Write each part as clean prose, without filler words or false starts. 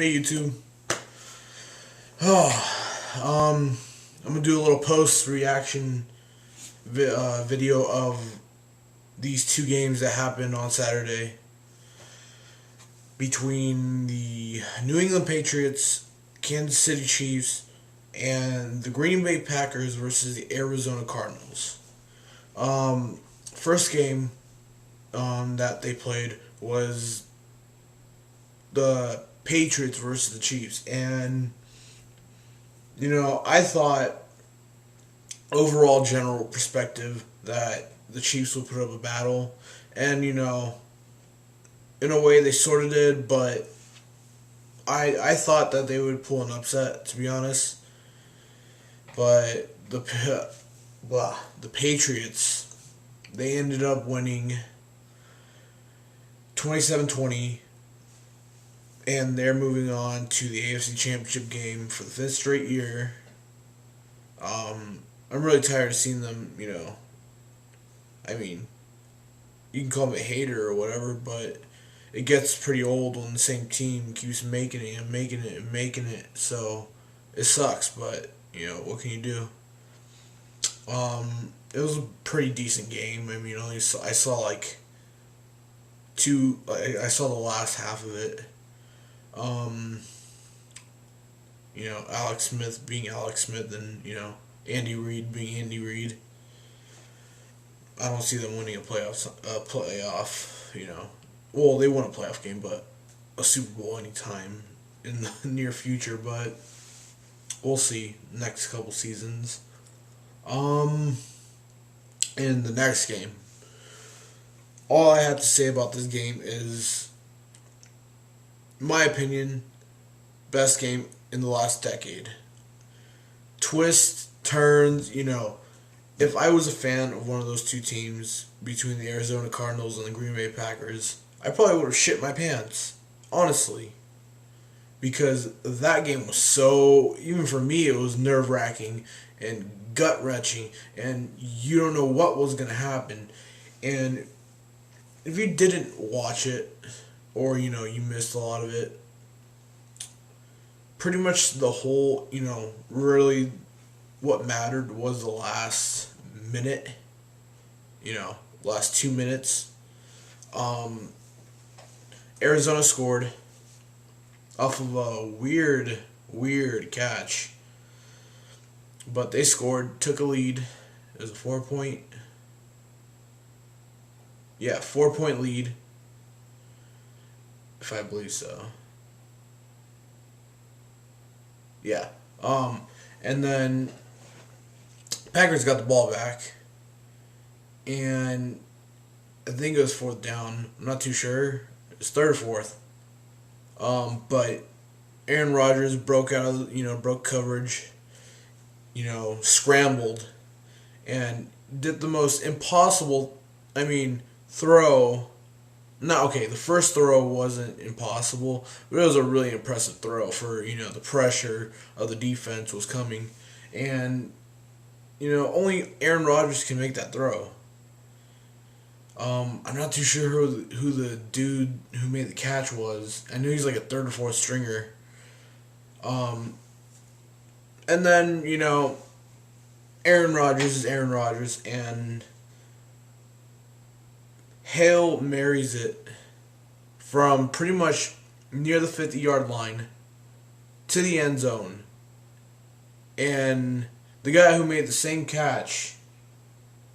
Hey YouTube. I'm gonna do a little post reaction video of these two games that happened on Saturday between the New England Patriots, Kansas City Chiefs, and the Green Bay Packers versus the Arizona Cardinals. First game that they played was the Patriots versus the Chiefs, and I thought overall general perspective that the Chiefs would put up a battle, and in a way they sort of did, but I thought that they would pull an upset, to be honest. But the Patriots, they ended up winning 27-20, and they're moving on to the AFC Championship game for the fifth straight year. I'm really tired of seeing them, I mean, you can call me a hater or whatever, but it gets pretty old when the same team keeps making it and making it and making it. So it sucks, but what can you do? It was a pretty decent game. I mean, I saw like two. I saw the last half of it. Um, Alex Smith being Alex Smith, and Andy Reid being Andy Reid. I don't see them winning a playoff. Well, they won a playoff game, but a Super Bowl anytime in the near future. But we'll see next couple seasons. Um, in the next game, all I have to say about this game is, in my opinion, best game in the last decade. Twists, turns, if I was a fan of one of those two teams between the Arizona Cardinals and the Green Bay Packers, I probably would have shit my pants, honestly. Because that game was so, even for me, it was nerve wracking and gut wrenching, and you don't know what was going to happen. And if you didn't watch it, or you missed a lot of it, pretty much the whole, really what mattered was the last minute, last 2 minutes. Arizona scored off of a weird catch, but they scored, took a lead. It was a 4-point lead, if I believe so. Yeah. And then Packers got the ball back, and I think it was fourth down. I'm not too sure. It's third or fourth. But Aaron Rodgers broke out of broke coverage, scrambled, and did the most impossible. I mean, throw. No, okay, the first throw wasn't impossible, but it was a really impressive throw for, the pressure of the defense was coming. And, only Aaron Rodgers can make that throw. I'm not too sure who the dude who made the catch was. I knew he's like a third or fourth stringer. And then, Aaron Rodgers is Aaron Rodgers, and Hail Marys it from pretty much near the 50-yard line to the end zone. And the guy who made the same catch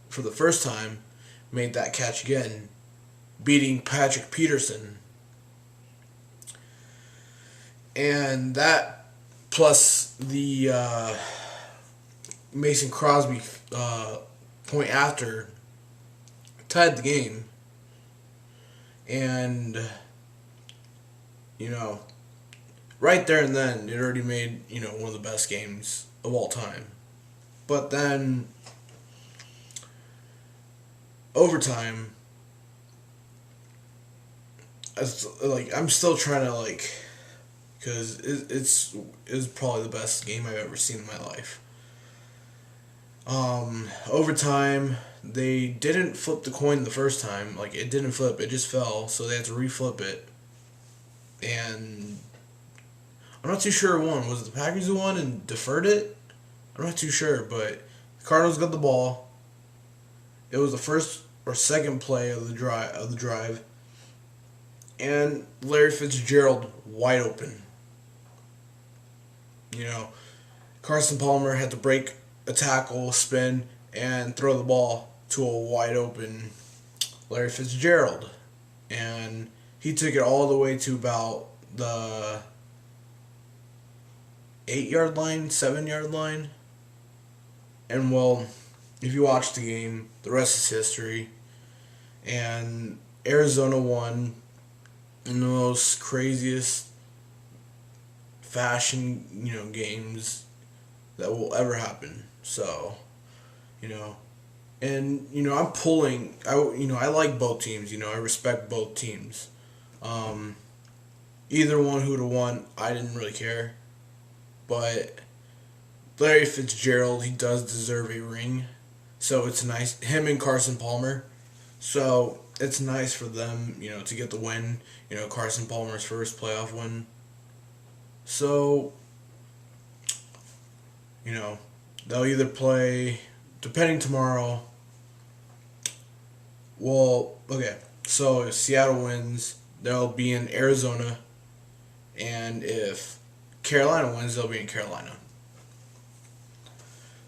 for the first time made that catch again, beating Patrick Peterson. And that, plus the Mason Crosby point after, tied the game. And, right there and then, it already made, one of the best games of all time. But then, overtime, I'm still trying to, because it's probably the best game I've ever seen in my life. Overtime, they didn't flip the coin the first time. It didn't flip, it just fell, so they had to reflip it. And I'm not too sure who won. Was it the Packers who won and deferred it? I'm not too sure, but the Cardinals got the ball. It was the first or second play of the drive, and Larry Fitzgerald wide open. You know, Carson Palmer had to break a tackle, spin, and throw the ball to a wide open Larry Fitzgerald. And he took it all the way to about the 8 yard line, 7 yard line. And well, if you watch the game, the rest is history. And Arizona won in the most craziest fashion, games that will ever happen. So, you know, and I'm pulling. I like both teams. I respect both teams. Either one who'd have won, I didn't really care. But Larry Fitzgerald, he does deserve a ring. So it's nice. Him and Carson Palmer. So it's nice for them, to get the win. Carson Palmer's first playoff win. So, they'll either play, depending tomorrow. Well, okay. So if Seattle wins, they'll be in Arizona. And if Carolina wins, they'll be in Carolina.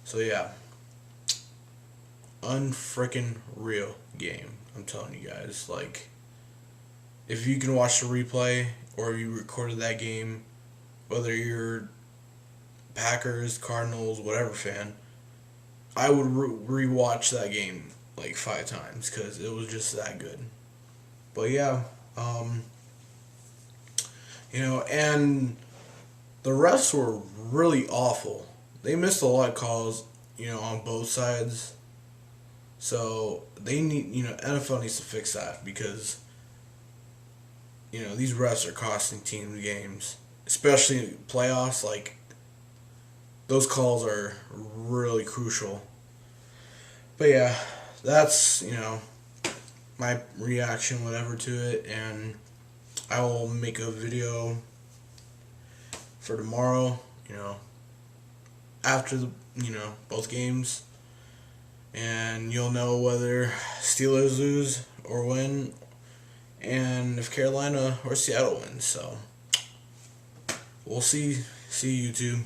So yeah. Unfreaking real game. I'm telling you guys. Like, if you can watch the replay or you recorded that game, whether you're Packers, Cardinals, whatever fan, I would rewatch that game like 5 times because it was just that good. But yeah, and the refs were really awful. They missed a lot of calls, on both sides. So they need, NFL needs to fix that because, these refs are costing teams games, especially playoffs. Like, those calls are really crucial. But yeah, that's, my reaction, whatever, to it. And I will make a video for tomorrow, after the, both games. And you'll know whether Steelers lose or win, and if Carolina or Seattle wins. So we'll see. See you, YouTube.